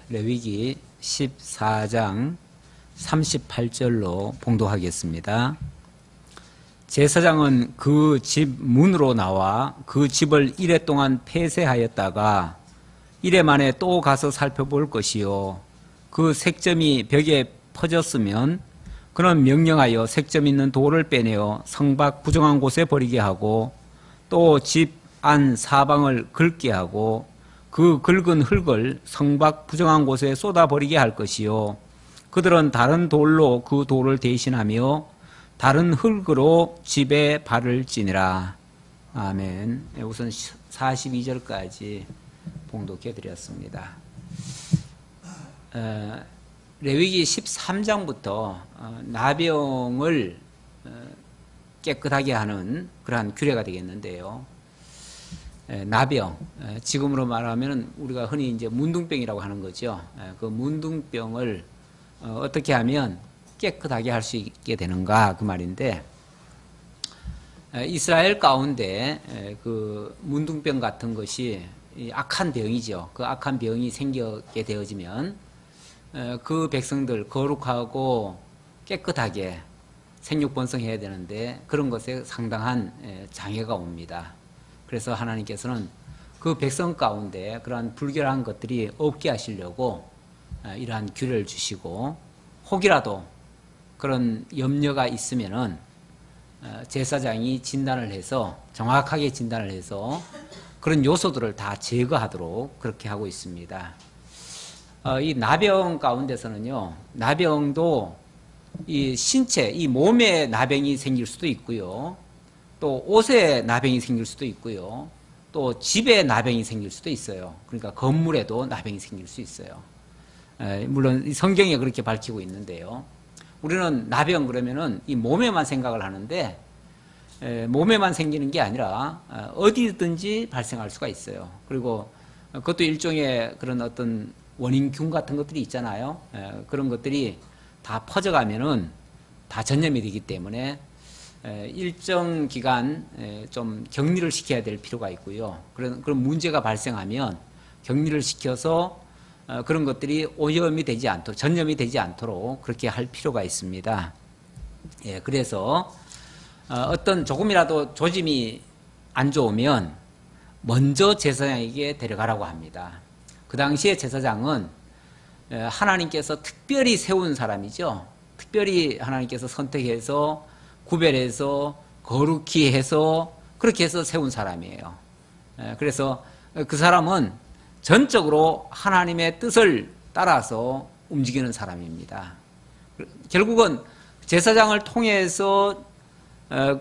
레위기 14장 38절로 봉독하겠습니다. 제사장은 그 집 문으로 나와 그 집을 이레 동안 폐쇄하였다가 이레 만에 또 가서 살펴볼 것이요, 그 색점이 벽에 퍼졌으면 그는 명령하여 색점 있는 돌을 빼내어 성 밖 부정한 곳에 버리게 하고, 또 집 안 사방을 긁게 하고 그 긁은 흙을 성 밖 부정한 곳에 쏟아버리게 할 것이요, 그들은 다른 돌로 그 돌을 대신하며 다른 흙으로 집에 발을 찌니라. 아멘. 우선 42절까지 봉독해 드렸습니다. 레위기 13장부터 나병을 깨끗하게 하는 그러한 규례가 되겠는데요. 나병, 지금으로 말하면 우리가 흔히 이제 문둥병이라고 하는 거죠. 그 문둥병을 어떻게 하면 깨끗하게 할 수 있게 되는가, 그 말인데, 이스라엘 가운데 그 문둥병 같은 것이 악한 병이죠. 그 악한 병이 생기게 되어지면 그 백성들 거룩하고 깨끗하게 생육번성해야 되는데 그런 것에 상당한 장애가 옵니다. 그래서 하나님께서는 그 백성 가운데 그러한 불결한 것들이 없게 하시려고 이러한 규례를 주시고, 혹이라도 그런 염려가 있으면은 제사장이 진단을 해서, 정확하게 진단을 해서 그런 요소들을 다 제거하도록 그렇게 하고 있습니다. 이 나병 가운데서는요, 나병도 이 신체, 이 몸에 나병이 생길 수도 있고요, 또 옷에 나병이 생길 수도 있고요, 또 집에 나병이 생길 수도 있어요. 그러니까 건물에도 나병이 생길 수 있어요. 물론 성경에 그렇게 밝히고 있는데요, 우리는 나병 그러면은 이 몸에만 생각을 하는데, 몸에만 생기는 게 아니라 어디든지 발생할 수가 있어요. 그리고 그것도 일종의 그런 어떤 원인균 같은 것들이 있잖아요. 그런 것들이 다 퍼져가면은 다 전염이 되기 때문에 일정 기간 좀 격리를 시켜야 될 필요가 있고요. 그런 문제가 발생하면 격리를 시켜서 그런 것들이 오염이 되지 않도록, 전염이 되지 않도록 그렇게 할 필요가 있습니다. 그래서 어떤 조금이라도 조짐이 안 좋으면 먼저 제사장에게 데려가라고 합니다. 그 당시에 제사장은 하나님께서 특별히 세운 사람이죠. 특별히 하나님께서 선택해서 구별해서 거룩히 해서 그렇게 해서 세운 사람이에요. 그래서 그 사람은 전적으로 하나님의 뜻을 따라서 움직이는 사람입니다. 결국은 제사장을 통해서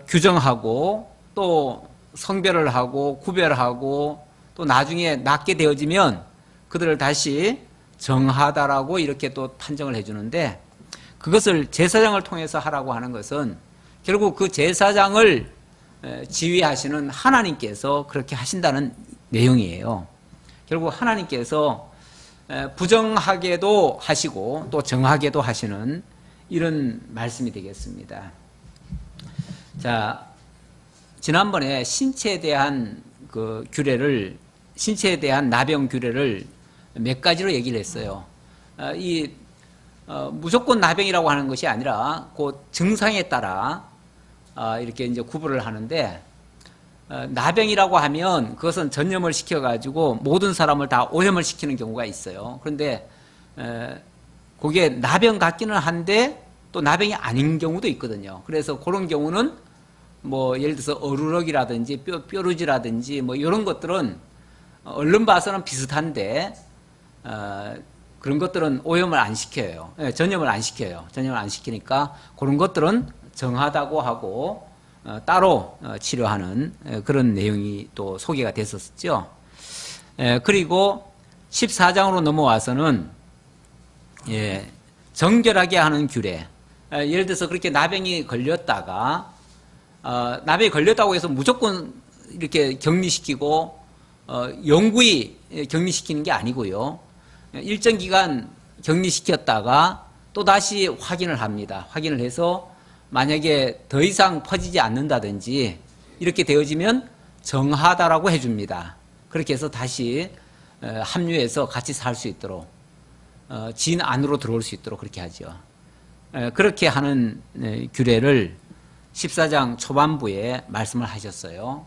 규정하고 또 성별을 하고 구별하고 또 나중에 낫게 되어지면 그들을 다시 정하다라고 이렇게 또 판정을 해주는데, 그것을 제사장을 통해서 하라고 하는 것은 결국 그 제사장을 지휘하시는 하나님께서 그렇게 하신다는 내용이에요. 결국 하나님께서 부정하게도 하시고 또 정하게도 하시는 이런 말씀이 되겠습니다. 자, 지난번에 신체에 대한 그 규례를, 신체에 대한 나병 규례를 몇 가지로 얘기를 했어요. 무조건 나병이라고 하는 것이 아니라 그 증상에 따라 이렇게 이제 구분을 하는데, 나병이라고 하면 그것은 전염을 시켜가지고 모든 사람을 다 오염을 시키는 경우가 있어요. 그런데 그게 나병 같기는 한데 또 나병이 아닌 경우도 있거든요. 그래서 그런 경우는 뭐 예를 들어서 어루럭이라든지 뾰루지라든지 뭐 이런 것들은 얼른 봐서는 비슷한데 그런 것들은 오염을 안 시켜요. 전염을 안 시켜요. 전염을 안 시키니까 그런 것들은 정하다고 하고 따로 치료하는 그런 내용이 또 소개가 됐었죠. 그리고 14장으로 넘어와서는 정결하게 하는 규례. 예를 들어서 그렇게 나병이 걸렸다가 나병이 걸렸다고 해서 무조건 이렇게 격리시키고 영구히 격리시키는 게 아니고요, 일정 기간 격리시켰다가 또 다시 확인을 합니다. 확인을 해서 만약에 더 이상 퍼지지 않는다든지 이렇게 되어지면 정하다라고 해줍니다. 그렇게 해서 다시 합류해서 같이 살 수 있도록 진 안으로 들어올 수 있도록 그렇게 하죠. 그렇게 하는 규례를 14장 초반부에 말씀을 하셨어요.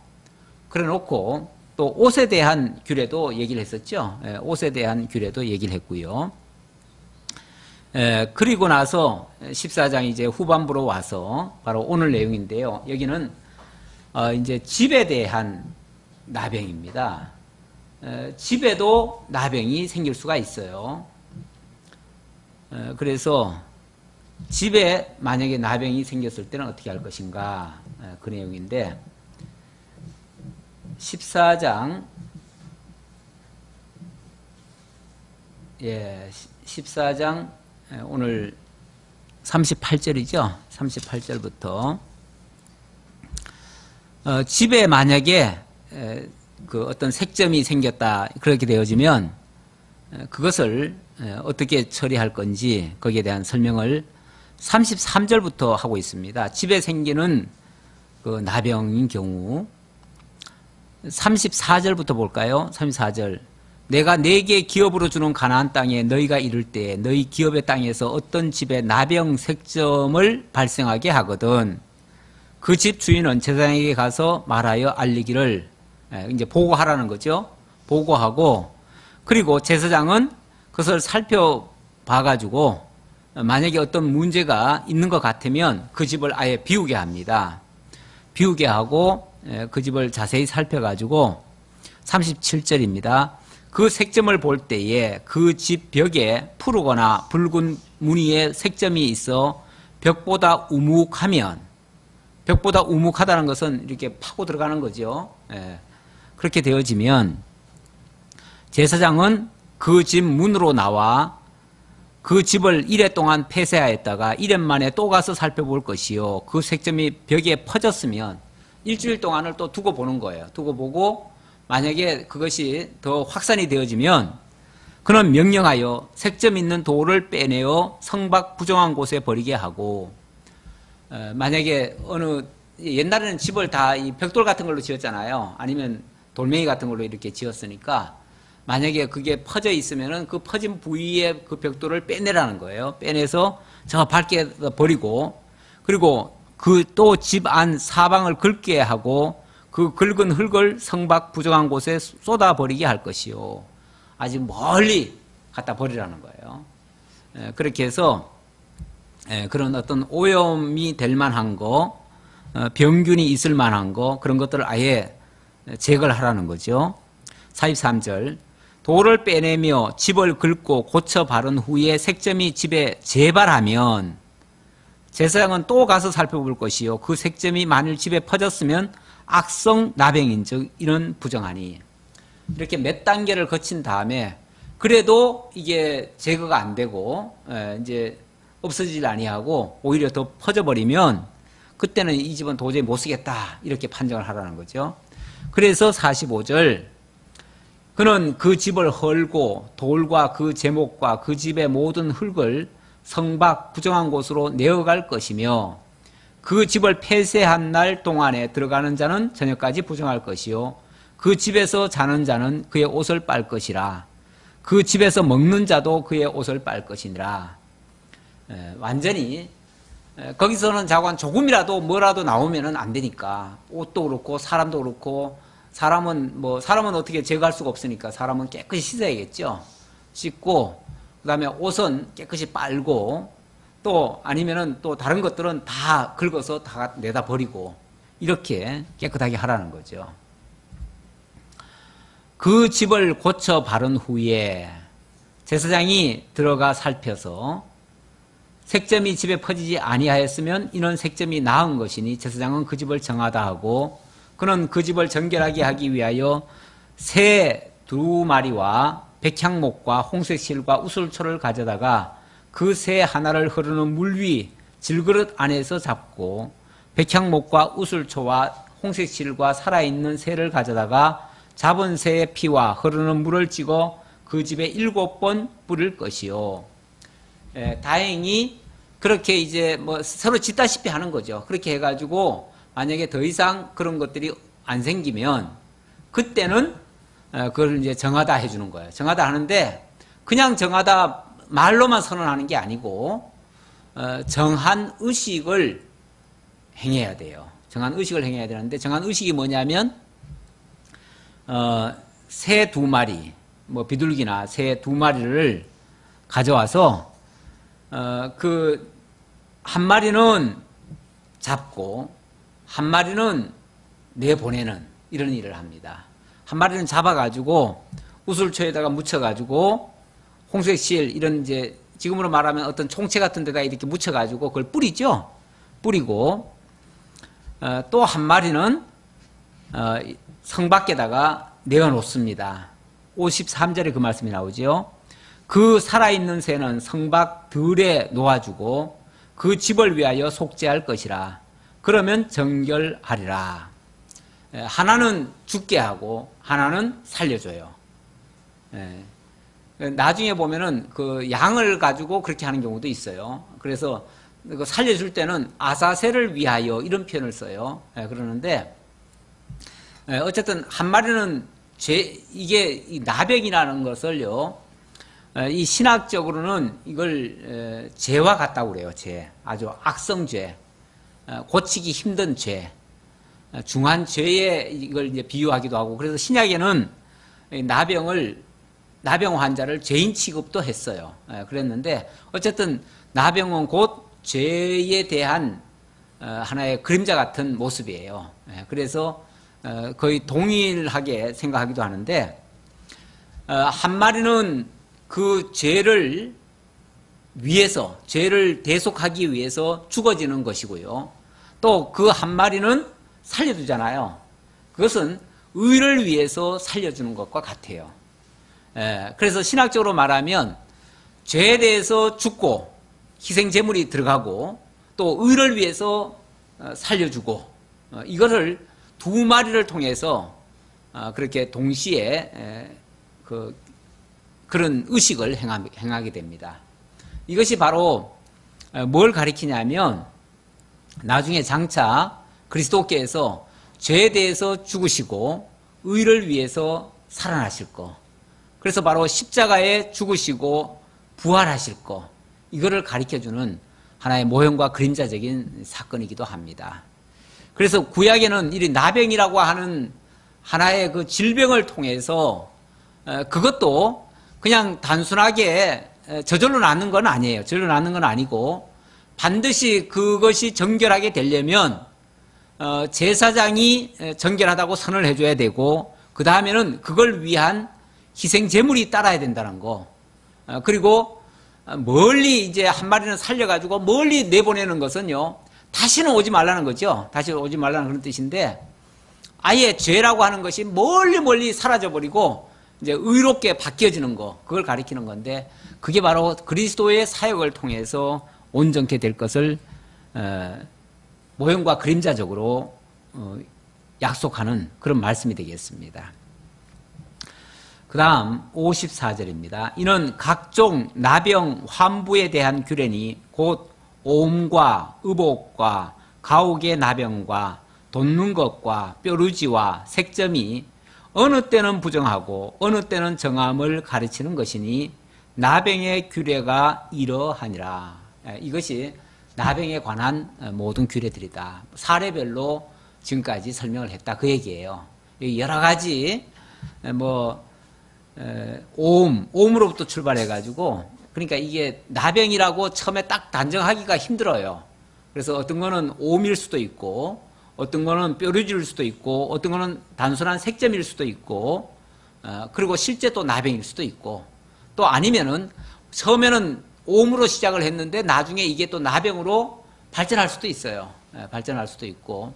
그래 놓고 또 옷에 대한 규례도 얘기를 했었죠. 옷에 대한 규례도 얘기를 했고요. 그리고 나서 14장 이제 후반부로 와서 바로 오늘 내용인데요. 여기는 이제 집에 대한 나병입니다. 집에도 나병이 생길 수가 있어요. 그래서 집에 만약에 나병이 생겼을 때는 어떻게 할 것인가, 그 내용인데 14장 14장 오늘 38절이죠. 38절부터 집에 만약에 그 어떤 색점이 생겼다 그렇게 되어지면 그것을 어떻게 처리할 건지 거기에 대한 설명을 33절부터 하고 있습니다. 집에 생기는 그 나병인 경우 34절부터 볼까요? 34절. 내가 네게 기업으로 주는 가나안 땅에 너희가 이를 때 너희 기업의 땅에서 어떤 집에 나병 색점을 발생하게 하거든 그 집 주인은 제사장에게 가서 말하여 알리기를 이제 보고하라는 거죠. 보고하고 그리고 제사장은 그것을 살펴봐 가지고 만약에 어떤 문제가 있는 것 같으면 그 집을 아예 비우게 합니다. 비우게 하고 그 집을 자세히 살펴가지고 37절입니다. 그 색점을 볼 때에 그 집 벽에 푸르거나 붉은 무늬의 색점이 있어 벽보다 우묵하면 벽보다 우묵하다는 것은 이렇게 파고 들어가는 거죠. 그렇게 되어지면 제사장은 그 집 문으로 나와 그 집을 이래 동안 폐쇄하였다가 1년 만에 또 가서 살펴볼 것이요. 그 색점이 벽에 퍼졌으면 일주일 동안을 또 두고 보는 거예요. 두고 보고 만약에 그것이 더 확산이 되어지면 그는 명령하여 색점 있는 돌을 빼내어 성박 부정한 곳에 버리게 하고 만약에 어느 옛날에는 집을 다 이 벽돌 같은 걸로 지었잖아요. 아니면 돌멩이 같은 걸로 이렇게 지었으니까 만약에 그게 퍼져 있으면은 그 퍼진 부위에 그 벽돌을 빼내라는 거예요. 빼내서 저 밖에 버리고 그리고 그 또 집 안 사방을 긁게 하고 그 긁은 흙을 성박 부정한 곳에 쏟아 버리게 할 것이요. 아주 멀리 갖다 버리라는 거예요. 그렇게 해서 그런 어떤 오염이 될 만한 거, 병균이 있을 만한 거 그런 것들을 아예 제거를 하라는 거죠. 43절 돌을 빼내며 집을 긁고 고쳐 바른 후에 색점이 집에 재발하면 제사장은 또 가서 살펴볼 것이요. 그 색점이 만일 집에 퍼졌으면 악성 나병인 즉 이는 부정하니 이렇게 몇 단계를 거친 다음에 그래도 이게 제거가 안 되고 이제 없어지질 아니하고 오히려 더 퍼져버리면 그때는 이 집은 도저히 못 쓰겠다 이렇게 판정을 하라는 거죠. 그래서 45절 그는 그 집을 헐고 돌과 그 제목과 그 집의 모든 흙을 성박 부정한 곳으로 내어갈 것이며 그 집을 폐쇄한 날 동안에 들어가는 자는 저녁까지 부정할 것이요 그 집에서 자는 자는 그의 옷을 빨 것이라 그 집에서 먹는 자도 그의 옷을 빨 것이니라. 완전히 거기서는 자관 조금이라도 뭐라도 나오면은 안 되니까 옷도 그렇고 사람도 그렇고 사람은 어떻게 제거할 수가 없으니까 사람은 깨끗이 씻어야겠죠. 씻고 그다음에 옷은 깨끗이 빨고 또 아니면은 또 다른 것들은 다 긁어서 다 내다 버리고 이렇게 깨끗하게 하라는 거죠. 그 집을 고쳐 바른 후에 제사장이 들어가 살펴서 색점이 집에 퍼지지 아니하였으면 이는 색점이 나은 것이니 제사장은 그 집을 정하다 하고 그는 그 집을 정결하게 하기 위하여 새 2마리와 백향목과 홍색실과 우슬초를 가져다가 그 새 하나를 흐르는 물 위 질그릇 안에서 잡고 백향목과 우슬초와 홍색실과 살아있는 새를 가져다가 잡은 새의 피와 흐르는 물을 찍어 그 집에 7번 뿌릴 것이요. 다행히 그렇게 이제 서로 짓다시피 하는 거죠. 그렇게 해가지고 만약에 더 이상 그런 것들이 안 생기면 그때는 그걸 이제 정하다 해주는 거예요. 정하다 하는데 그냥 정하다 말로만 선언하는 게 아니고 정한 의식을 행해야 돼요. 정한 의식을 행해야 되는데 정한 의식이 뭐냐면 새 2마리, 뭐 비둘기나 새 2마리를 가져와서 그 한 마리는 잡고 한 마리는 내보내는 이런 일을 합니다. 한 마리는 잡아가지고 우슬초에다가 묻혀가지고 홍색실 이런 이제 지금으로 말하면 어떤 총체 같은 데다 이렇게 묻혀가지고 그걸 뿌리죠. 뿌리고 또 한 마리는 성 밖에다가 내어놓습니다. 53절에 그 말씀이 나오죠. 그 살아있는 새는 성 밖 들에 놓아주고 그 집을 위하여 속죄할 것이라. 그러면 정결하리라. 하나는 죽게 하고 하나는 살려줘요. 나중에 보면은 그 양을 가지고 그렇게 하는 경우도 있어요. 그래서 살려줄 때는 아사새를 위하여 이런 표현을 써요. 그러는데 어쨌든 한 마리는 이게 이 나병이라는 것을요. 이 신학적으로는 이걸 죄와 같다고 그래요. 죄. 아주 악성죄. 고치기 힘든 죄. 중한 죄에 이걸 이제 비유하기도 하고. 그래서 신약에는 나병 환자를 죄인 취급도 했어요. 그랬는데 어쨌든 나병은 곧 죄에 대한 하나의 그림자 같은 모습이에요. 그래서 거의 동일하게 생각하기도 하는데 한 마리는 그 죄를 위해서 죄를 대속하기 위해서 죽어지는 것이고요. 또 그 한 마리는 살려주잖아요. 그것은 의를 위해서 살려주는 것과 같아요. 그래서 신학적으로 말하면 죄에 대해서 죽고 희생 제물이 들어가고 또 의를 위해서 살려주고 이거를 2마리를 통해서 그렇게 동시에 그런 의식을 행하게 됩니다. 이것이 바로 뭘 가리키냐면 나중에 장차 그리스도께서 죄에 대해서 죽으시고 의를 위해서 살아나실 거. 그래서 바로 십자가에 죽으시고 부활하실 거. 이거를 가리켜주는 하나의 모형과 그림자적인 사건이기도 합니다. 그래서 구약에는 이 나병이라고 하는 하나의 그 질병을 통해서 그것도 그냥 단순하게 저절로 낫는 건 아니에요. 저절로 낫는 건 아니고 반드시 그것이 정결하게 되려면 제사장이 정결하다고 선을 해줘야 되고 그 다음에는 그걸 위한 희생 제물이 따라야 된다는 거. 그리고 멀리 이제 한 마리는 살려가지고 멀리 내보내는 것은요. 다시는 오지 말라는 거죠. 다시 오지 말라는 그런 뜻인데 아예 죄라고 하는 것이 멀리 사라져버리고 이제 의롭게 바뀌어지는 거. 그걸 가리키는 건데 그게 바로 그리스도의 사역을 통해서 온전케 될 것을 모형과 그림자적으로 약속하는 그런 말씀이 되겠습니다. 그 다음 54절입니다. 이는 각종 나병 환부에 대한 규례니 곧 오음과 의복과 가옥의 나병과 돋는 것과 뾰루지와 색점이 어느 때는 부정하고 어느 때는 정함을 가르치는 것이니 나병의 규례가 이러하니라. 이것이 나병에 관한 모든 규례들이다. 사례별로 지금까지 설명을 했다. 그 얘기예요. 여러 가지 오음으로부터 출발해가지고 그러니까 이게 나병이라고 처음에 딱 단정하기가 힘들어요. 그래서 어떤 거는 오음일 수도 있고 어떤 거는 뾰루지일 수도 있고 어떤 거는 단순한 색점일 수도 있고 그리고 실제 또 나병일 수도 있고 또 아니면은 처음에는 오음으로 시작을 했는데 나중에 이게 또 나병으로 발전할 수도 있어요. 발전할 수도 있고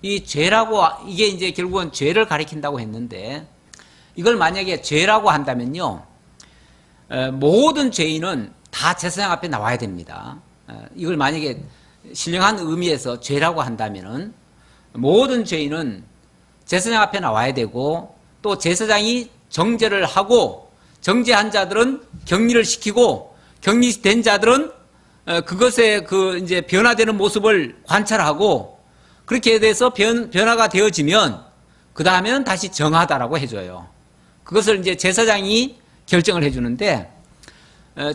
이 죄라고 이게 이제 결국은 죄를 가리킨다고 했는데 이걸 만약에 죄라고 한다면요 모든 죄인은 다 제사장 앞에 나와야 됩니다. 이걸 만약에 신령한 의미에서 죄라고 한다면은 모든 죄인은 제사장 앞에 나와야 되고 또 제사장이 정죄를 하고 정죄한 자들은 격리를 시키고 격리된 자들은 그것에 이제 변화되는 모습을 관찰하고 그렇게 돼서 변화가 되어지면 그 다음에는 다시 정하다라고 해줘요. 그것을 이제 제사장이 결정을 해주는데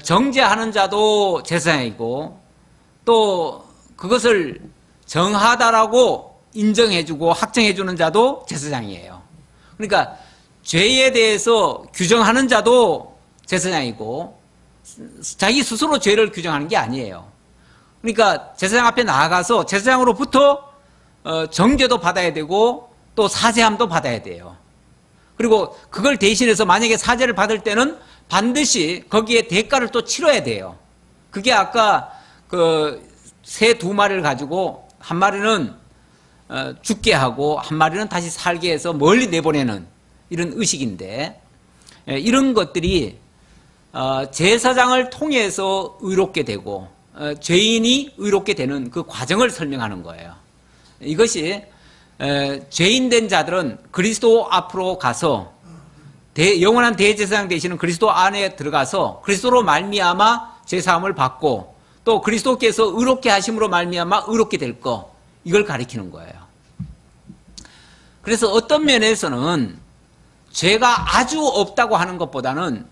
정죄하는 자도 제사장이고 또 그것을 정하다라고 인정해주고 확정해주는 자도 제사장이에요. 그러니까 죄에 대해서 규정하는 자도 제사장이고 자기 스스로 죄를 규정하는 게 아니에요. 그러니까 제사장 앞에 나아가서 제사장으로부터 정죄도 받아야 되고 또 사죄함도 받아야 돼요. 그리고 그걸 대신해서 만약에 사죄를 받을 때는 반드시 거기에 대가를 또 치러야 돼요. 그게 아까 그 새 2마리를 가지고 한 마리는 죽게 하고 한 마리는 다시 살게 해서 멀리 내보내는 이런 의식인데, 이런 것들이 제사장을 통해서 의롭게 되고 죄인이 의롭게 되는 그 과정을 설명하는 거예요. 이것이 죄인된 자들은 그리스도 앞으로 가서 영원한 대제사장 되시는 그리스도 안에 들어가서 그리스도로 말미암아 제사함을 받고 또 그리스도께서 의롭게 하심으로 말미암아 의롭게 될 거, 이걸 가리키는 거예요. 그래서 어떤 면에서는 죄가 아주 없다고 하는 것보다는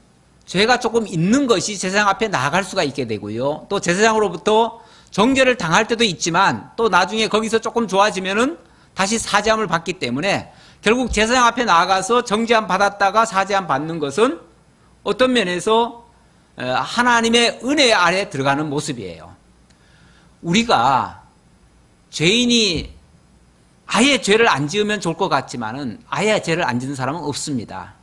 죄가 조금 있는 것이 제사장 앞에 나아갈 수가 있게 되고요. 또 제사장으로부터 정죄를 당할 때도 있지만 또 나중에 거기서 조금 좋아지면은 다시 사죄함을 받기 때문에 결국 제사장 앞에 나아가서 정죄함 받았다가 사죄함 받는 것은 어떤 면에서 하나님의 은혜 아래 들어가는 모습이에요. 우리가 죄인이 아예 죄를 안 지으면 좋을 것 같지만은 아예 죄를 안 짓는 사람은 없습니다.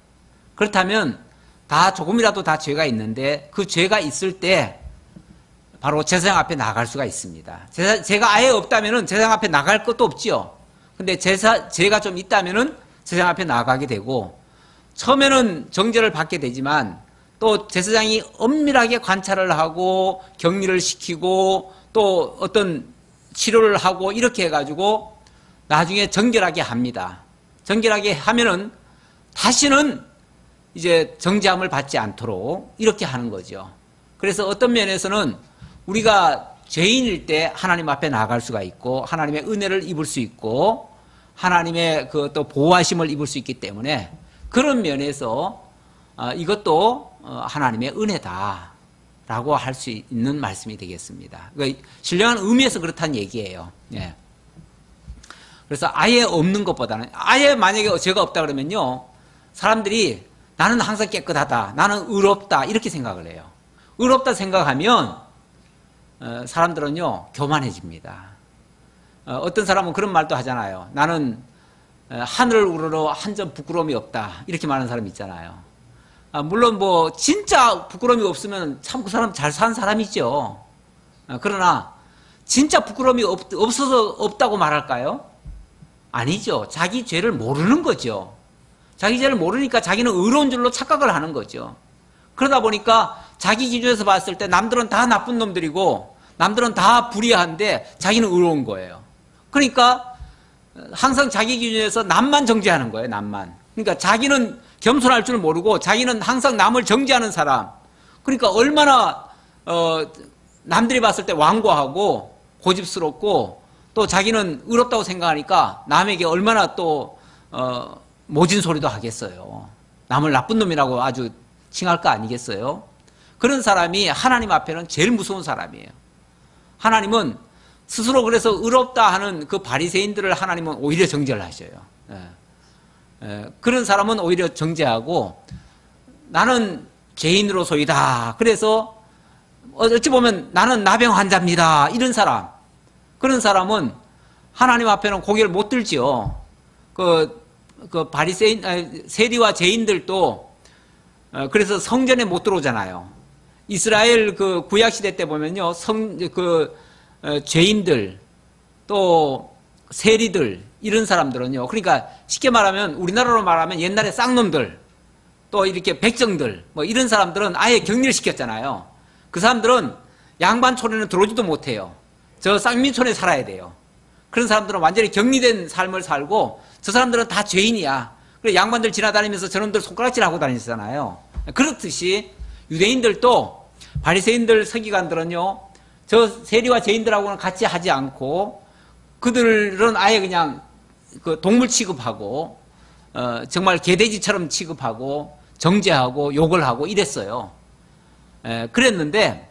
그렇다면 다 조금이라도 다 죄가 있는데 그 죄가 있을 때 바로 제사장 앞에 나갈 수가 있습니다. 죄가 아예 없다면은 제사장 앞에 나갈 것도 없지요. 근데 죄가 좀 있다면은 제사장 앞에 나가게 되고, 처음에는 정죄를 받게 되지만 또 제사장이 엄밀하게 관찰을 하고 격리를 시키고 또 어떤 치료를 하고 이렇게 해가지고 나중에 정결하게 합니다. 정결하게 하면은 다시는 이제 정죄함을 받지 않도록 이렇게 하는 거죠. 그래서 어떤 면에서는 우리가 죄인일 때 하나님 앞에 나아갈 수가 있고 하나님의 은혜를 입을 수 있고 하나님의 그 또 보호하심을 입을 수 있기 때문에 그런 면에서 이것도 하나님의 은혜다라고 할 수 있는 말씀이 되겠습니다. 그러니까 신령한 의미에서 그렇다는 얘기예요. 예. 그래서 아예 없는 것보다는, 아예 만약에 죄가 없다 그러면요, 사람들이 나는 항상 깨끗하다, 나는 의롭다 이렇게 생각을 해요. 의롭다 생각하면 사람들은요 교만해집니다. 어떤 사람은 그런 말도 하잖아요. 나는 하늘을 우러러 한 점 부끄러움이 없다 이렇게 말하는 사람이 있잖아요. 물론 뭐 진짜 부끄러움이 없으면 참 그 사람 잘 산 사람이죠. 그러나 진짜 부끄러움이 없어서 없다고 말할까요? 아니죠. 자기 죄를 모르는 거죠. 자기 죄를 모르니까 자기는 의로운 줄로 착각을 하는 거죠. 그러다 보니까 자기 기준에서 봤을 때 남들은 다 나쁜 놈들이고 남들은 다 불의한데 자기는 의로운 거예요. 그러니까 항상 자기 기준에서 남만 정죄하는 거예요. 남만. 그러니까 자기는 겸손할 줄 모르고 자기는 항상 남을 정죄하는 사람. 그러니까 얼마나 남들이 봤을 때 완고하고 고집스럽고 또 자기는 의롭다고 생각하니까 남에게 얼마나 또 모진 소리도 하겠어요. 남을 나쁜 놈이라고 아주 칭할 거 아니겠어요? 그런 사람이 하나님 앞에는 제일 무서운 사람이에요. 하나님은 스스로 그래서 의롭다 하는 그 바리새인들을 하나님은 오히려 정죄를 하셔요. 그런 사람은 오히려 정죄하고 나는 죄인으로소이다. 그래서 어찌 보면 나는 나병 환자입니다. 이런 사람, 그런 사람은 하나님 앞에는 고개를 못 들지요. 그 바리새인, 세리와 죄인들도 그래서 성전에 못 들어오잖아요. 이스라엘 그 구약 시대 때 보면요, 죄인들 또 세리들 이런 사람들은요, 그러니까 쉽게 말하면 우리나라로 말하면 옛날에 쌍놈들 또 이렇게 백정들 뭐 이런 사람들은 아예 격리를 시켰잖아요. 그 사람들은 양반촌에는 들어오지도 못해요. 저 쌍민촌에 살아야 돼요. 그런 사람들은 완전히 격리된 삶을 살고 저 사람들은 다 죄인이야. 그래서 양반들 지나다니면서 저놈들 손가락질하고 다니잖아요. 그렇듯이 유대인들도 바리새인들 서기관들은요, 저 세리와 죄인들하고는 같이 하지 않고 그들은 아예 그냥 그 동물 취급하고 정말 개돼지처럼 취급하고 정죄하고 욕을 하고 이랬어요. 그랬는데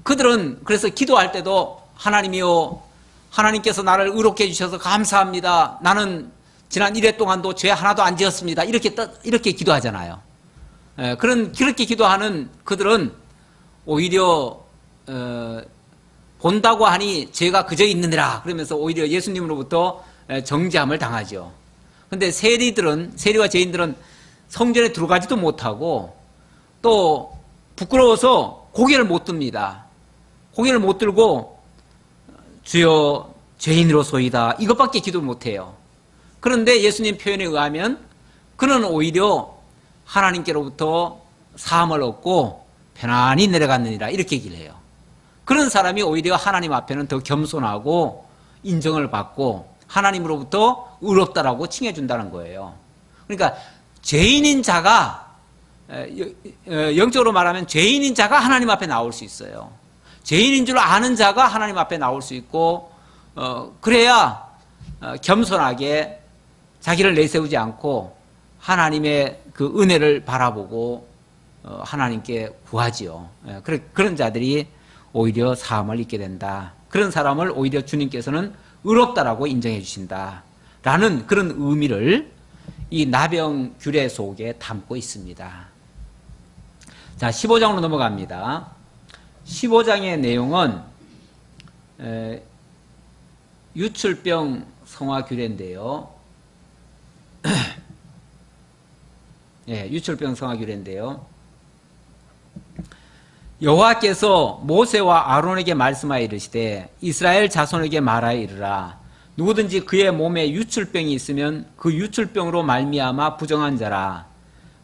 그들은 그래서 기도할 때도 하나님이요, 하나님께서 나를 의롭게 해주셔서 감사합니다. 나는 지난 1회 동안도 죄 하나도 안 지었습니다. 이렇게 기도하잖아요. 그렇게 기도하는 그들은 오히려 본다고 하니 죄가 그저 있느니라 그러면서 오히려 예수님으로부터 정죄함을 당하죠. 근데 세리와 죄인들은 성전에 들어가지도 못하고 또 부끄러워서 고개를 못 듭니다. 고개를 못 들고 주여 죄인으로소이다 이것밖에 기도를 못해요. 그런데 예수님 표현에 의하면 그는 오히려 하나님께로부터 사함을 얻고 편안히 내려갔느니라 이렇게 얘기를 해요. 그런 사람이 오히려 하나님 앞에는 더 겸손하고 인정을 받고 하나님으로부터 의롭다라고 칭해준다는 거예요. 그러니까 죄인인 자가 영적으로 말하면 죄인인 자가 하나님 앞에 나올 수 있어요. 죄인인 줄 아는 자가 하나님 앞에 나올 수 있고 그래야 겸손하게 자기를 내세우지 않고 하나님의 그 은혜를 바라보고 하나님께 구하지요. 그런 자들이 오히려 사함을 입게 된다. 그런 사람을 오히려 주님께서는 의롭다라고 인정해 주신다. 라는 그런 의미를 이 나병 규례 속에 담고 있습니다. 자, 15장으로 넘어갑니다. 15장의 내용은 유출병 성화 규례인데요. 예, 유출병 성화 규례인데요. 여호와께서 모세와 아론에게 말씀하여 이르시되 이스라엘 자손에게 말하여 이르라. 누구든지 그의 몸에 유출병이 있으면 그 유출병으로 말미암아 부정한 자라.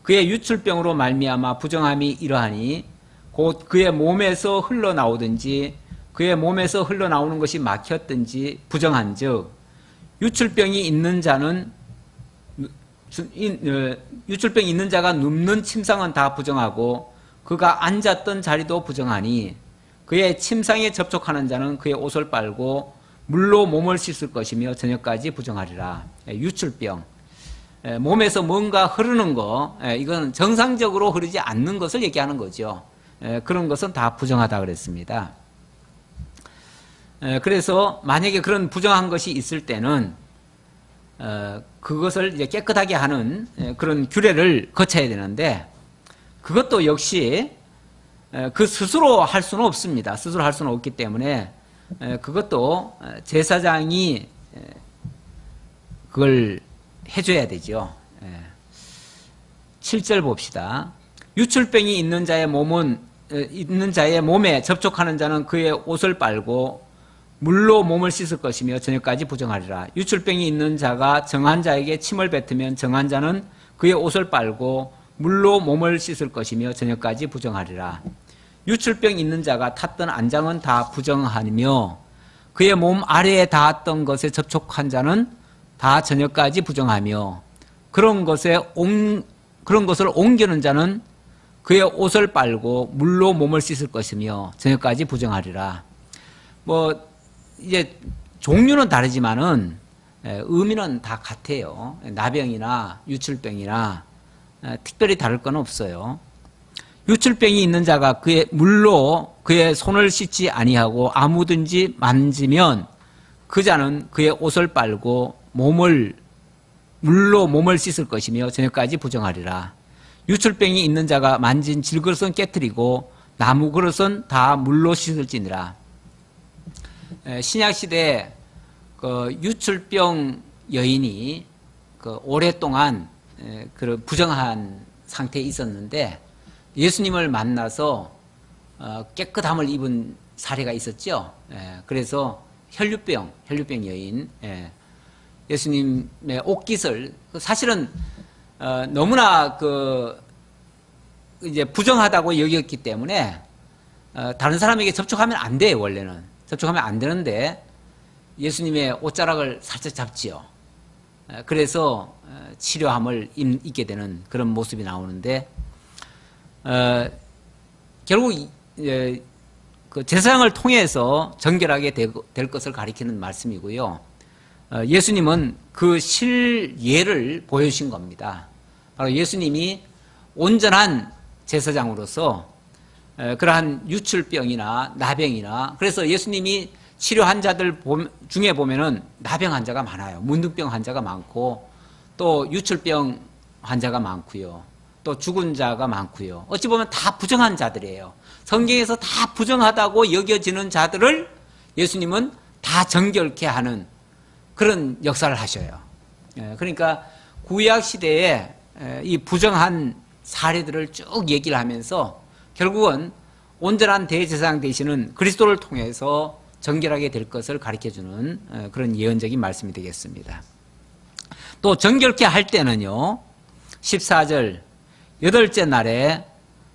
그의 유출병으로 말미암아 부정함이 이러하니 곧 그의 몸에서 흘러나오든지 그의 몸에서 흘러나오는 것이 막혔든지 부정한즉 유출병이 있는 자가 눕는 침상은 다 부정하고 그가 앉았던 자리도 부정하니 그의 침상에 접촉하는 자는 그의 옷을 빨고 물로 몸을 씻을 것이며 저녁까지 부정하리라. 유출병, 몸에서 뭔가 흐르는 거, 이건 정상적으로 흐르지 않는 것을 얘기하는 거죠. 그런 것은 다 부정하다 그랬습니다. 그래서 만약에 그런 부정한 것이 있을 때는 그것을 이제 깨끗하게 하는 그런 규례를 거쳐야 되는데 그것도 역시 그 스스로 할 수는 없습니다. 스스로 할 수는 없기 때문에 그것도 제사장이 그걸 해줘야 되죠. 7절 봅시다. 유출병이 있는 자의 몸에 접촉하는 자는 그의 옷을 빨고 물로 몸을 씻을 것이며 저녁까지 부정하리라. 유출병이 있는 자가 정한 자에게 침을 뱉으면 정한 자는 그의 옷을 빨고 물로 몸을 씻을 것이며 저녁까지 부정하리라. 유출병 있는 자가 탔던 안장은 다 부정하며 그의 몸 아래에 닿았던 것에 접촉한 자는 다 저녁까지 부정하며 그런 것을 옮기는 자는 그의 옷을 빨고 물로 몸을 씻을 것이며 저녁까지 부정하리라. 이제 종류는 다르지만은 의미는 다 같아요. 나병이나 유출병이나 특별히 다를 건 없어요. 유출병이 있는 자가 그의 물로 그의 손을 씻지 아니하고 아무든지 만지면 그 자는 그의 옷을 빨고 물로 몸을 씻을 것이며 저녁까지 부정하리라. 유출병이 있는 자가 만진 질그릇은 깨뜨리고 나무 그릇은 다 물로 씻을지니라. 신약시대에 그 유출병 여인이 그 오랫동안 그런 부정한 상태에 있었는데 예수님을 만나서 깨끗함을 입은 사례가 있었죠. 그래서 혈류병 여인, 예수님의 옷깃을 사실은 너무나 이제 부정하다고 여겼기 때문에 다른 사람에게 접촉하면 안 돼요. 원래는 접촉하면 안 되는데 예수님의 옷자락을 살짝 잡지요. 그래서 치료함을 입게 되는 그런 모습이 나오는데 결국 그 제사장을 통해서 정결하게 될 것을 가리키는 말씀이고요. 예수님은 그 실예를 보여주신 겁니다. 바로 예수님이 온전한 제사장으로서 그러한 유출병이나 나병이나, 그래서 예수님이 치료한 자들 중에 보면은 나병 환자가 많아요. 문둥병 환자가 많고 또 유출병 환자가 많고요. 또 죽은 자가 많고요. 어찌 보면 다 부정한 자들이에요. 성경에서 다 부정하다고 여겨지는 자들을 예수님은 다 정결케 하는 그런 역사를 하셔요. 그러니까 구약 시대에 이 부정한 사례들을 쭉 얘기를 하면서 결국은 온전한 대제사장 되시는 그리스도를 통해서 정결하게 될 것을 가르쳐주는 그런 예언적인 말씀이 되겠습니다. 또 정결케 할 때는요, 14절 여덟째 날에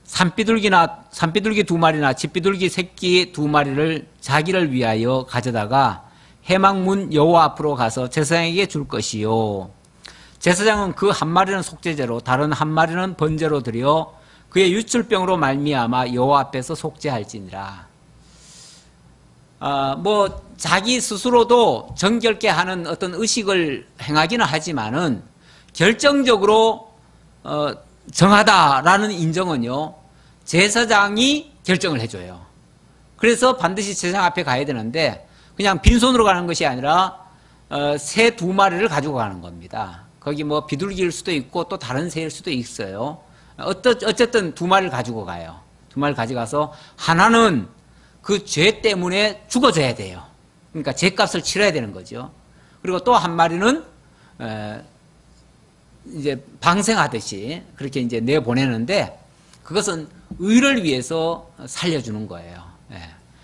산비둘기 2마리나 집비둘기 새끼 2마리를 자기를 위하여 가져다가 해막문 여호와 앞으로 가서 제사장에게 줄 것이요, 제사장은 그 한 마리는 속죄제로 다른 한 마리는 번제로 드려 그의 유출병으로 말미암아 여호와 앞에서 속죄할지니라. 자기 스스로도 정결케 하는 어떤 의식을 행하기는 하지만은 결정적으로 정하다라는 인정은요, 제사장이 결정을 해줘요. 그래서 반드시 제사장 앞에 가야 되는데 그냥 빈손으로 가는 것이 아니라 새 2마리를 가지고 가는 겁니다. 거기 뭐 비둘기일 수도 있고 또 다른 새일 수도 있어요. 어쨌든 2마리를 가지고 가요. 2마리를 가져가서 하나는 그 죄 때문에 죽어져야 돼요. 그러니까 죄값을 치러야 되는 거죠. 그리고 또 한 마리는 이제 방생하듯이 그렇게 이제 내보내는데 그것은 의를 위해서 살려주는 거예요.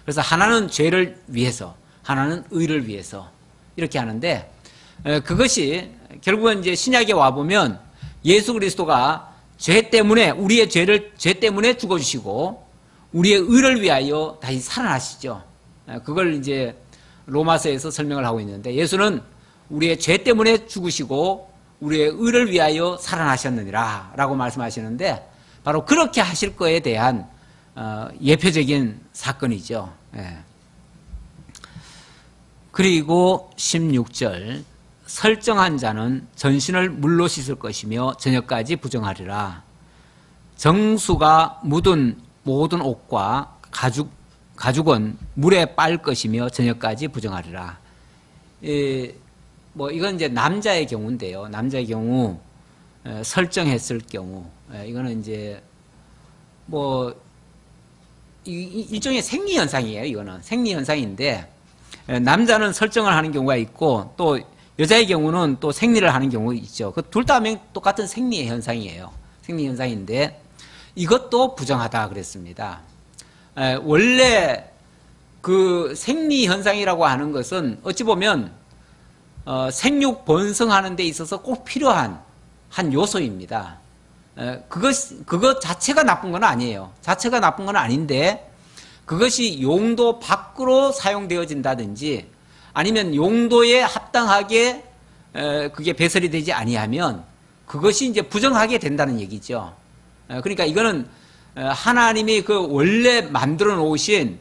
그래서 하나는 죄를 위해서, 하나는 의를 위해서 이렇게 하는데 그것이 결국은 이제 신약에 와 보면 예수 그리스도가 죄 때문에 우리의 죄 때문에 죽어주시고 우리의 의를 위하여 다시 살아나시죠. 그걸 이제 로마서에서 설명을 하고 있는데 예수는 우리의 죄 때문에 죽으시고 우리의 의를 위하여 살아나셨느니라 라고 말씀하시는데 바로 그렇게 하실 거에 대한 예표적인 사건이죠. 그리고 16절 설정한 자는 전신을 물로 씻을 것이며 저녁까지 부정하리라. 정수가 묻은 모든 옷과 가죽은 물에 빨 것이며 저녁까지 부정하리라. 이건 이제 남자의 경우인데요. 남자의 경우 설정했을 경우 이거는 이제 일종의 생리 현상이에요. 이거는 생리 현상인데 남자는 설정을 하는 경우가 있고 또 여자의 경우는 또 생리를 하는 경우가 있죠. 그 둘 다 똑같은 생리 현상이에요. 생리 현상인데 이것도 부정하다 그랬습니다. 원래 그 생리 현상이라고 하는 것은 어찌 보면 생육 번성하는 데 있어서 꼭 필요한 한 요소입니다. 그것 자체가 나쁜 건 아니에요. 자체가 나쁜 건 아닌데 그것이 용도 밖으로 사용되어진다든지 아니면 용도에 합당하게 그게 배설이 되지 아니하면 그것이 이제 부정하게 된다는 얘기죠. 그러니까 이거는 하나님이 그 원래 만들어 놓으신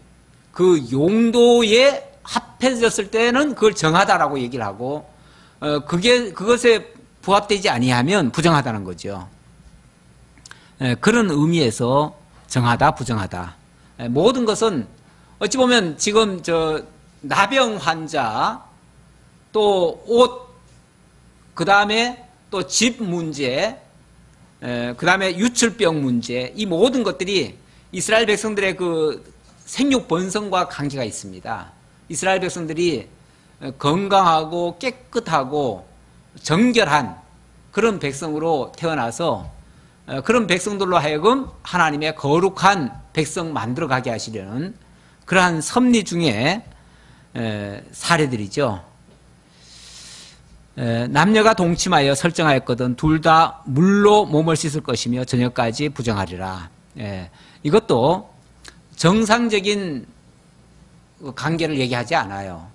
그 용도에 합해졌을 때는 그걸 정하다라고 얘기를 하고 그것에 부합되지 아니하면 부정하다는 거죠. 그런 의미에서 정하다, 부정하다. 모든 것은 어찌 보면 지금 나병 환자, 또 옷, 그 다음에 또 집 문제, 그 다음에 유출병 문제, 이 모든 것들이 이스라엘 백성들의 그 생육 번성과 관계가 있습니다. 이스라엘 백성들이 건강하고 깨끗하고 정결한 그런 백성으로 태어나서 그런 백성들로 하여금 하나님의 거룩한 백성 만들어가게 하시려는 그러한 섭리 중에 사례들이죠. 남녀가 동침하여 설정하였거든 둘 다 물로 몸을 씻을 것이며 저녁까지 부정하리라. 이것도 정상적인 관계를 얘기하지 않아요.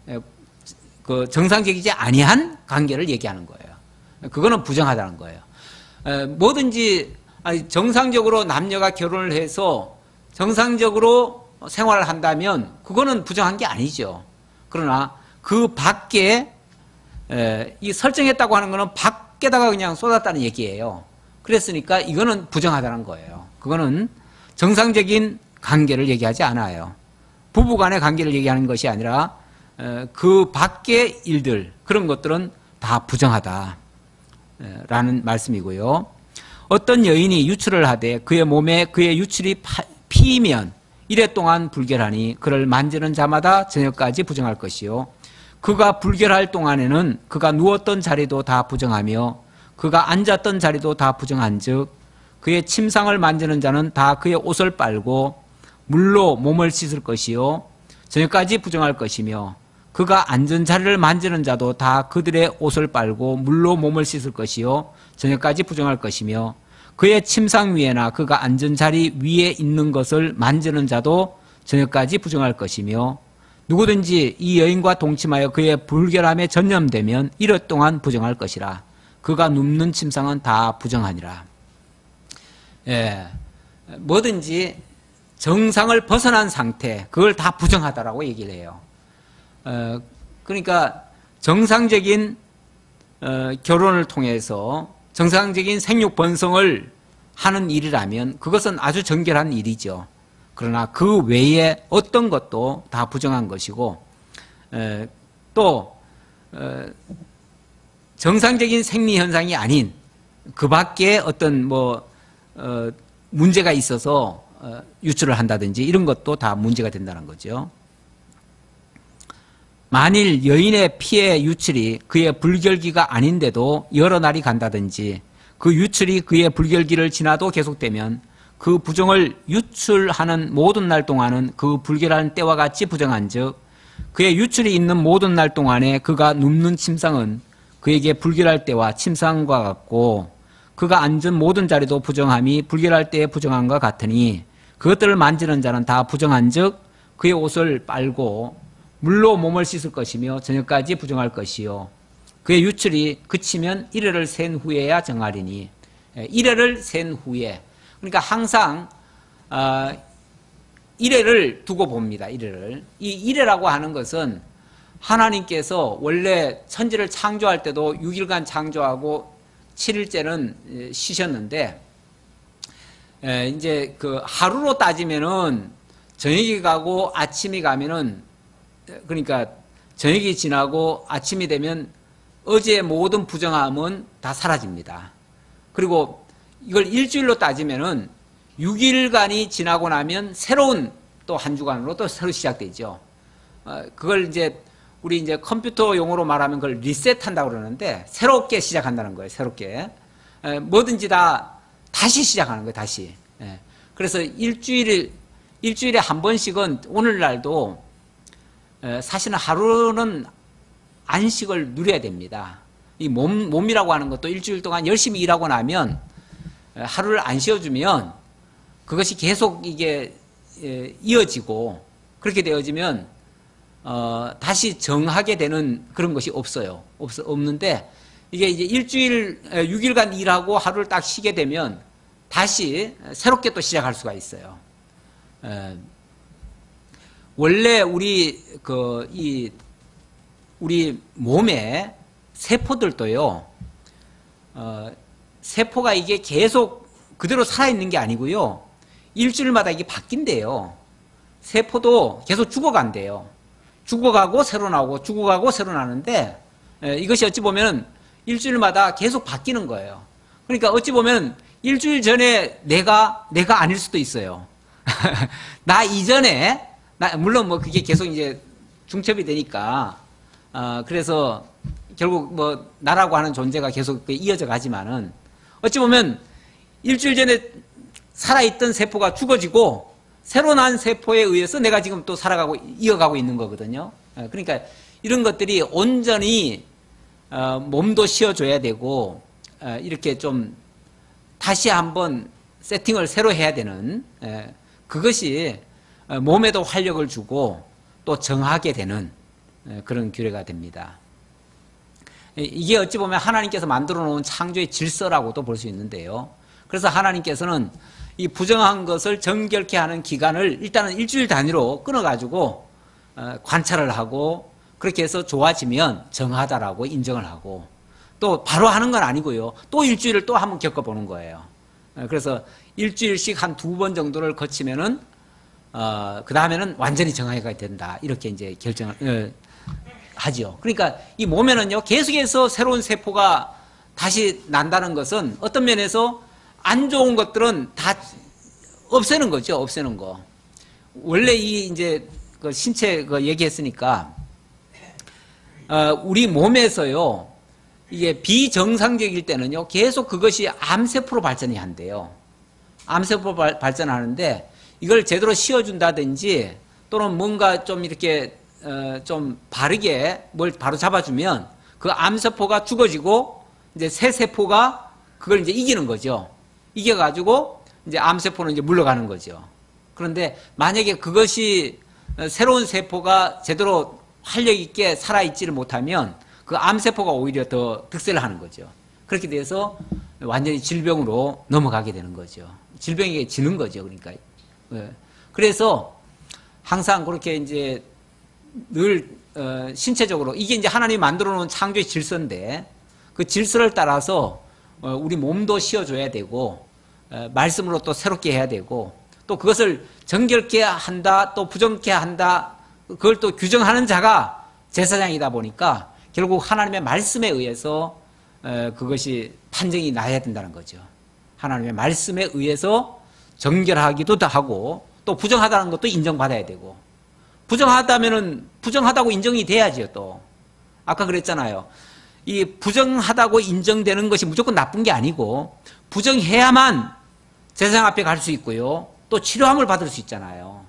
그 정상적이지 아니한 관계를 얘기하는 거예요. 그거는 부정하다는 거예요. 뭐든지 정상적으로 남녀가 결혼을 해서 정상적으로 생활을 한다면 그거는 부정한 게 아니죠. 그러나 그 밖에 이 설정했다고 하는 거는 밖에다가 그냥 쏟았다는 얘기예요. 그랬으니까 이거는 부정하다는 거예요. 그거는 정상적인 관계를 얘기하지 않아요. 부부 간의 관계를 얘기하는 것이 아니라 그 밖의 일들, 그런 것들은 다 부정하다 라는 말씀이고요. 어떤 여인이 유출을 하되 그의 몸에 그의 유출이 피이면 이래 동안 불결하니 그를 만지는 자마다 저녁까지 부정할 것이요. 그가 불결할 동안에는 그가 누웠던 자리도 다 부정하며 그가 앉았던 자리도 다 부정한즉 그의 침상을 만지는 자는 다 그의 옷을 빨고 물로 몸을 씻을 것이요 저녁까지 부정할 것이며 그가 앉은 자리를 만지는 자도 다 그들의 옷을 빨고 물로 몸을 씻을 것이요 저녁까지 부정할 것이며 그의 침상 위에나 그가 앉은 자리 위에 있는 것을 만지는 자도 저녁까지 부정할 것이며 누구든지 이 여인과 동침하여 그의 불결함에 전념되면 이럴 동안 부정할 것이라. 그가 눕는 침상은 다 부정하니라. 예, 뭐든지 정상을 벗어난 상태, 그걸 다 부정하다라고 얘기를 해요. 그러니까 정상적인 결혼을 통해서 정상적인 생육 번성을 하는 일이라면 그것은 아주 정결한 일이죠. 그러나 그 외에 어떤 것도 다 부정한 것이고 또 정상적인 생리 현상이 아닌 그 밖에 어떤 문제가 있어서 유출을 한다든지 이런 것도 다 문제가 된다는 거죠. 만일 여인의 피의 유출이 그의 불결기가 아닌데도 여러 날이 간다든지 그 유출이 그의 불결기를 지나도 계속되면 그 부정을 유출하는 모든 날 동안은 그 불결한 때와 같이 부정한즉 그의 유출이 있는 모든 날 동안에 그가 눕는 침상은 그에게 불결할 때와 침상과 같고 그가 앉은 모든 자리도 부정함이 불결할 때에 부정함과 같으니 그것들을 만지는 자는 다 부정한즉 그의 옷을 빨고 물로 몸을 씻을 것이며 저녁까지 부정할 것이요 그의 유출이 그치면 이래를 센 후에야 정하리니 이래를 센 후에 그러니까 항상 이래를 두고 봅니다. 이래를. 이 이래라고 하는 것은 하나님께서 원래 천지를 창조할 때도 6일간 창조하고 7일째는 쉬셨는데 이제 그 하루로 따지면은 저녁이 가고 아침이 가면은 그러니까 저녁이 지나고 아침이 되면 어제의 모든 부정함은 다 사라집니다. 그리고 이걸 일주일로 따지면은 6일간이 지나고 나면 새로운 또 한 주간으로 또 새로 시작되죠. 그걸 이제 우리 이제 컴퓨터 용어로 말하면 그걸 리셋한다고 그러는데 새롭게 시작한다는 거예요. 새롭게. 뭐든지 다 다시 시작하는 거예요. 다시. 그래서 일주일에 한 번씩은 오늘날도 사실은 하루는 안식을 누려야 됩니다. 이 몸이라고 하는 것도 일주일 동안 열심히 일하고 나면 하루를 안 쉬어주면 그것이 계속 이게 이어지고 그렇게 되어지면 다시 정하게 되는 그런 것이 없어요. 없는데 이게 이제 일주일 6일간 일하고 하루를 딱 쉬게 되면 다시 새롭게 또 시작할 수가 있어요. 원래 우리 우리 몸에 세포들도요. 세포가 이게 계속 그대로 살아있는 게 아니고요. 일주일마다 이게 바뀐대요. 세포도 계속 죽어간대요. 죽어가고 새로 나오고 죽어가고 새로 나는데 이것이 어찌 보면 일주일마다 계속 바뀌는 거예요. 그러니까 어찌 보면 일주일 전에 내가 아닐 수도 있어요. 나 이전에 물론 뭐 그게 계속 이제 중첩이 되니까 그래서 결국 뭐 나라고 하는 존재가 계속 이어져 가지만은 어찌 보면 일주일 전에 살아있던 세포가 죽어지고 새로 난 세포에 의해서 내가 지금 또 살아가고 이어가고 있는 거거든요. 그러니까 이런 것들이 온전히 몸도 쉬어줘야 되고 이렇게 좀 다시 한번 세팅을 새로 해야 되는 그것이 몸에도 활력을 주고 또 정하게 되는 그런 규례가 됩니다. 이게 어찌 보면 하나님께서 만들어 놓은 창조의 질서라고도 볼 수 있는데요. 그래서 하나님께서는 이 부정한 것을 정결케 하는 기간을 일단은 일주일 단위로 끊어가지고 관찰을 하고 그렇게 해서 좋아지면 정하다라고 인정을 하고 또 바로 하는 건 아니고요. 또 일주일을 또 한번 겪어보는 거예요. 그래서 일주일씩 한 2번 정도를 거치면은 그 다음에는 완전히 정화가 된다. 이렇게 이제 결정을 하죠. 그러니까 이 몸에는요 계속해서 새로운 세포가 다시 난다는 것은 어떤 면에서 안 좋은 것들은 다 없애는 거죠. 없애는 거. 원래 이 이제 그 신체 그 얘기했으니까 우리 몸에서요 이게 비정상적일 때는요 계속 그것이 암세포로 발전이 한대요. 암세포로 발전하는데 이걸 제대로 씌워준다든지 또는 뭔가 좀 이렇게 좀 바르게 뭘 바로 잡아주면 그 암세포가 죽어지고 이제 새 세포가 그걸 이제 이기는 거죠. 이겨가지고 이제 암세포는 이제 물러가는 거죠. 그런데 만약에 그것이 새로운 세포가 제대로 활력 있게 살아있지를 못하면 그 암세포가 오히려 더 득세를 하는 거죠. 그렇게 돼서 완전히 질병으로 넘어가게 되는 거죠. 질병이 지는 거죠. 그러니까. 그래서 항상 그렇게 이제 늘 신체적으로 이게 이제 하나님이 만들어 놓은 창조의 질서인데 그 질서를 따라서 우리 몸도 씌워줘야 되고 말씀으로 또 새롭게 해야 되고 또 그것을 정결케 한다 또 부정케 한다 그걸 또 규정하는 자가 제사장이다 보니까 결국 하나님의 말씀에 의해서 그것이 판정이 나야 된다는 거죠. 하나님의 말씀에 의해서 정결하기도 하고 또 부정하다는 것도 인정받아야 되고 부정하다면은 부정하다고 인정이 돼야지요. 또 아까 그랬잖아요. 이 부정하다고 인정되는 것이 무조건 나쁜 게 아니고 부정해야만 제사장 앞에 갈 수 있고요. 또 치료함을 받을 수 있잖아요.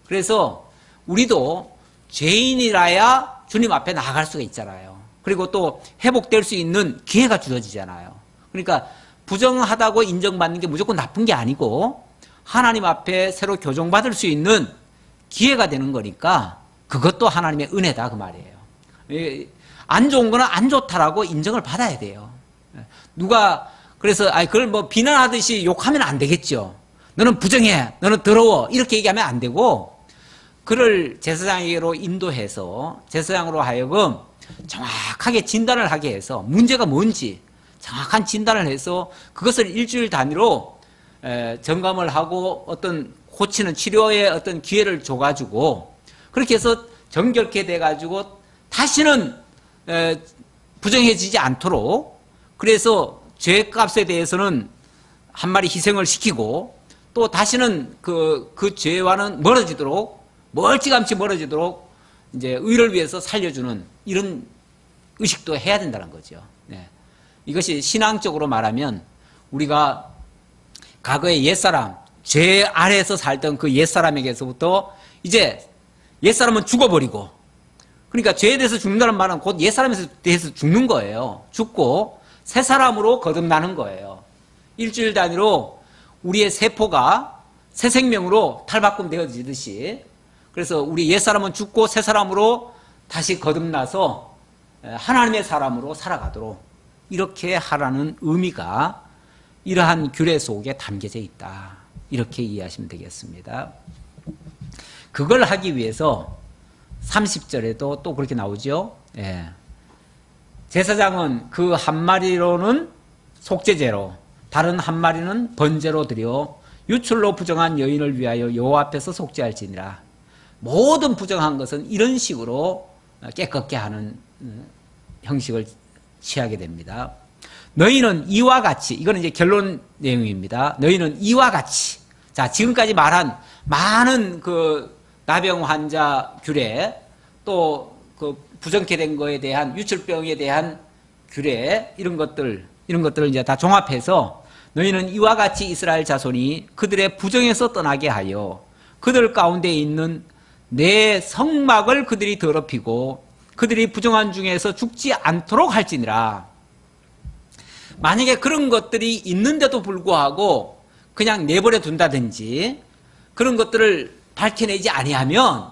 그래서 우리도 죄인이라야 주님 앞에 나아갈 수가 있잖아요. 그리고 또 회복될 수 있는 기회가 주어지잖아요. 그러니까 부정하다고 인정받는 게 무조건 나쁜 게 아니고 하나님 앞에 새로 교정받을 수 있는 기회가 되는 거니까 그것도 하나님의 은혜다 그 말이에요. 안 좋은 거는 안 좋다라고 인정을 받아야 돼요. 누가 그래서 그걸 뭐 비난하듯이 욕하면 안 되겠죠. 너는 부정해, 너는 더러워 이렇게 얘기하면 안 되고 그를 제사장에게로 인도해서 제사장으로 하여금 정확하게 진단을 하게 해서 문제가 뭔지 정확한 진단을 해서 그것을 일주일 단위로 점검을 하고 어떤 고치는 치료의 어떤 기회를 줘가지고 그렇게 해서 정결케 돼가지고 다시는 부정해지지 않도록 그래서 죄값에 대해서는 한 마리 희생을 시키고 또 다시는 그 죄와는 멀어지도록 멀찌감치 멀어지도록 이제 의를 위해서 살려주는 이런 의식도 해야 된다는 거죠. 네. 이것이 신앙적으로 말하면 우리가 과거의 옛사람 죄 아래에서 살던 그 옛사람에게서부터 이제 옛사람은 죽어버리고 그러니까 죄에 대해서 죽는다는 말은 곧 옛사람에 대해서 죽는 거예요. 죽고 새 사람으로 거듭나는 거예요. 일주일 단위로 우리의 세포가 새 생명으로 탈바꿈 되어지듯이 그래서 우리 옛사람은 죽고 새 사람으로 다시 거듭나서 하나님의 사람으로 살아가도록 이렇게 하라는 의미가 이러한 규례 속에 담겨져 있다. 이렇게 이해하시면 되겠습니다. 그걸 하기 위해서 30절에도 또 그렇게 나오죠. 예. 제사장은 그 한 마리로는 속죄제로 다른 한 마리는 번제로 드려 유출로 부정한 여인을 위하여 여호와 앞에서 속죄할지니라. 모든 부정한 것은 이런 식으로 깨끗게 하는 형식을 취하게 됩니다. 너희는 이와 같이 이거는 이제 결론 내용입니다. 너희는 이와 같이 자 지금까지 말한 많은 그 나병 환자 규례 또 그 부정케 된 거에 대한 유출병에 대한 규례 이런 것들을 이제 다 종합해서 너희는 이와 같이 이스라엘 자손이 그들의 부정에서 떠나게 하여 그들 가운데 있는 내 성막을 그들이 더럽히고 그들이 부정한 중에서 죽지 않도록 할지니라. 만약에 그런 것들이 있는데도 불구하고 그냥 내버려 둔다든지 그런 것들을 밝혀내지 아니하면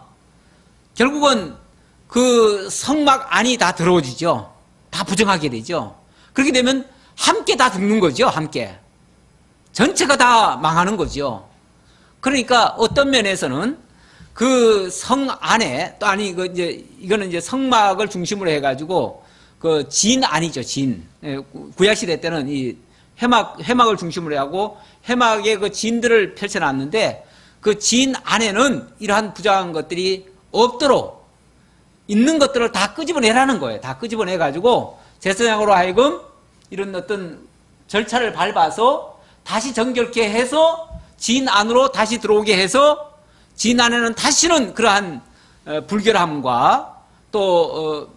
결국은 그 성막 안이 다 더러워지죠. 다 부정하게 되죠. 그렇게 되면 함께 다 죽는 거죠. 함께. 전체가 다 망하는 거죠. 그러니까 어떤 면에서는 그 성 안에 또 아니 이거는 이제 성막을 중심으로 해가지고 그 진 안이죠. 진. 구약 시대 때는 이 해막을 중심으로 하고 해막에 그 진들을 펼쳐놨는데 그 진 안에는 이러한 부정한 것들이 없도록 있는 것들을 다 끄집어내라는 거예요. 다 끄집어내가지고 제사장으로 하여금 이런 어떤 절차를 밟아서 다시 정결케 해서 진 안으로 다시 들어오게 해서 진 안에는 다시는 그러한 불결함과 또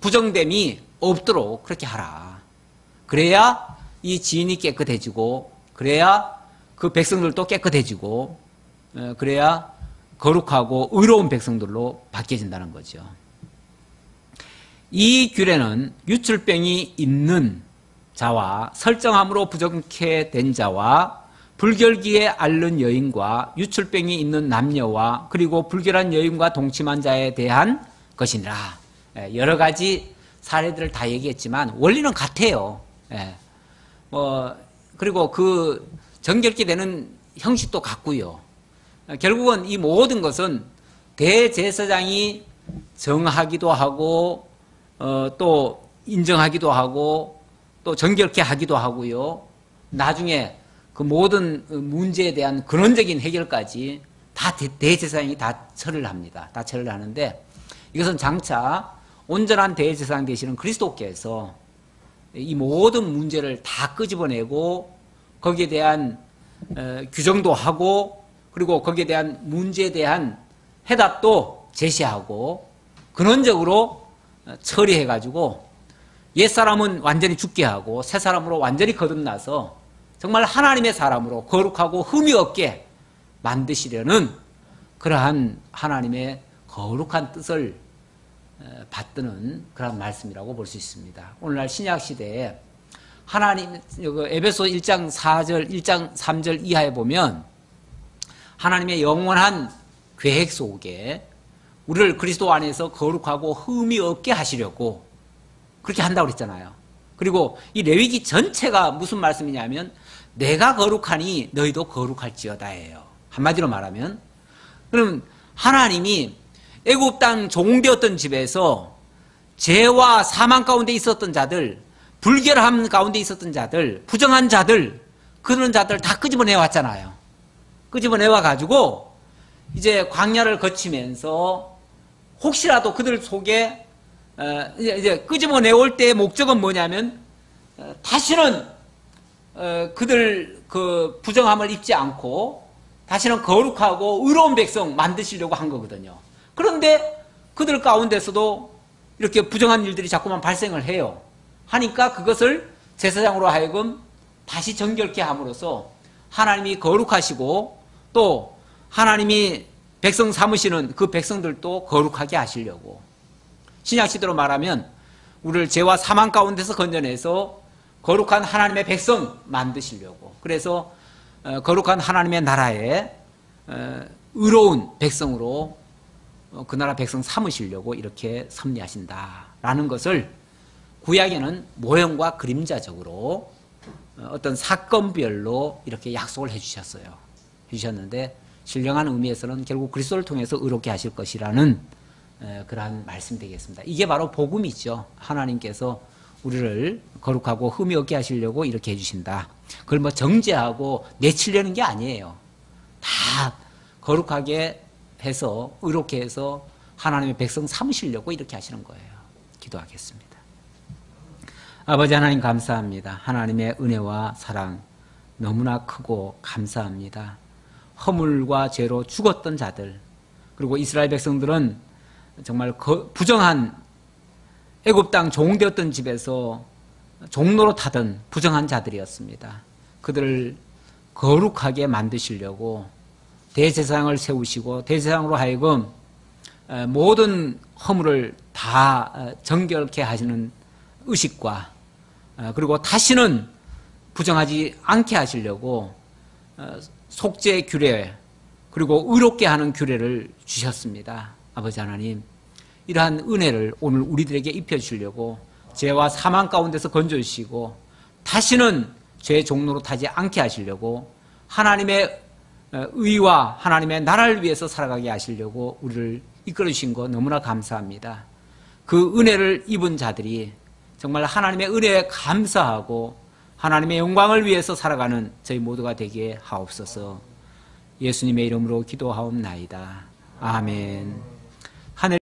부정됨이 없도록 그렇게 하라. 그래야 이 진이 깨끗해지고 그래야 그 백성들도 깨끗해지고 그래야 거룩하고 의로운 백성들로 바뀌어진다는 거죠. 이 규례는 유출병이 있는 자와 설정함으로 부정케 된 자와 불결기에 앓는 여인과 유출병이 있는 남녀와 그리고 불결한 여인과 동침한 자에 대한 것이니라. 여러 가지 사례들을 다 얘기했지만 원리는 같아요. 그리고 그 정결케 되는 형식도 같고요. 결국은 이 모든 것은 대제사장이 정하기도 하고 또 인정하기도 하고 또 정결케 하기도 하고요. 나중에 그 모든 문제에 대한 근원적인 해결까지 다 대제사장이 다 처리를 합니다. 다 처리를 하는데 이것은 장차 온전한 대제사장 되시는 그리스도께서 이 모든 문제를 다 끄집어내고 거기에 대한 규정도 하고 그리고 거기에 대한 문제에 대한 해답도 제시하고 근원적으로 처리해가지고 옛사람은 완전히 죽게 하고 새사람으로 완전히 거듭나서 정말 하나님의 사람으로 거룩하고 흠이 없게 만드시려는 그러한 하나님의 거룩한 뜻을 받드는 그런 말씀이라고 볼 수 있습니다. 오늘날 신약시대에 하나님, 에베소 1장 4절, 1장 3절 이하에 보면 하나님의 영원한 계획 속에 우리를 그리스도 안에서 거룩하고 흠이 없게 하시려고 그렇게 한다고 그랬잖아요. 그리고 이 레위기 전체가 무슨 말씀이냐면 내가 거룩하니 너희도 거룩할지어다예요. 한마디로 말하면 그럼 하나님이 애굽 땅 종되었던 집에서 죄와 사망 가운데 있었던 자들, 불결함 가운데 있었던 자들, 부정한 자들, 그런 자들 다 끄집어내 왔잖아요. 끄집어내와 가지고 이제 광야를 거치면서 혹시라도 그들 속에 이제 끄집어내올 때의 목적은 뭐냐면 다시는 그들 그 부정함을 입지 않고 다시는 거룩하고 의로운 백성 만드시려고 한 거거든요. 그런데 그들 가운데서도 이렇게 부정한 일들이 자꾸만 발생을 해요. 하니까 그것을 제사장으로 하여금 다시 정결케 함으로써 하나님이 거룩하시고 또 하나님이 백성 삼으시는 그 백성들도 거룩하게 하시려고 신약시대로 말하면 우리를 죄와 사망 가운데서 건져내서 거룩한 하나님의 백성 만드시려고 그래서 거룩한 하나님의 나라에 의로운 백성으로 그 나라 백성 삼으시려고 이렇게 섭리하신다라는 것을 구약에는 모형과 그림자적으로 어떤 사건별로 이렇게 약속을 해주셨는데 신령한 의미에서는 결국 그리스도를 통해서 의롭게 하실 것이라는 그러한 말씀 되겠습니다. 이게 바로 복음이죠. 하나님께서 우리를 거룩하고 흠이 없게 하시려고 이렇게 해주신다. 그걸 뭐 정죄하고 내치려는 게 아니에요. 다 거룩하게 해서 의롭게 해서 하나님의 백성 삼으시려고 이렇게 하시는 거예요. 기도하겠습니다. 아버지 하나님 감사합니다. 하나님의 은혜와 사랑 너무나 크고 감사합니다. 허물과 죄로 죽었던 자들 그리고 이스라엘 백성들은 정말 부정한 애굽 땅 종되었던 집에서 종로로 타던 부정한 자들이었습니다. 그들을 거룩하게 만드시려고 대제사장을 세우시고 대제사장으로 하여금 모든 허물을 다 정결케 하시는 의식과 그리고 다시는 부정하지 않게 하시려고 속죄 규례 그리고 의롭게 하는 규례를 주셨습니다. 아버지 하나님 이러한 은혜를 오늘 우리들에게 입혀주시려고 죄와 사망 가운데서 건져주시고 다시는 죄의 종로로 타지 않게 하시려고 하나님의 의와 하나님의 나라를 위해서 살아가게 하시려고 우리를 이끌어주신 거 너무나 감사합니다. 그 은혜를 입은 자들이 정말 하나님의 은혜에 감사하고 하나님의 영광을 위해서 살아가는 저희 모두가 되게 하옵소서. 예수님의 이름으로 기도하옵나이다. 아멘.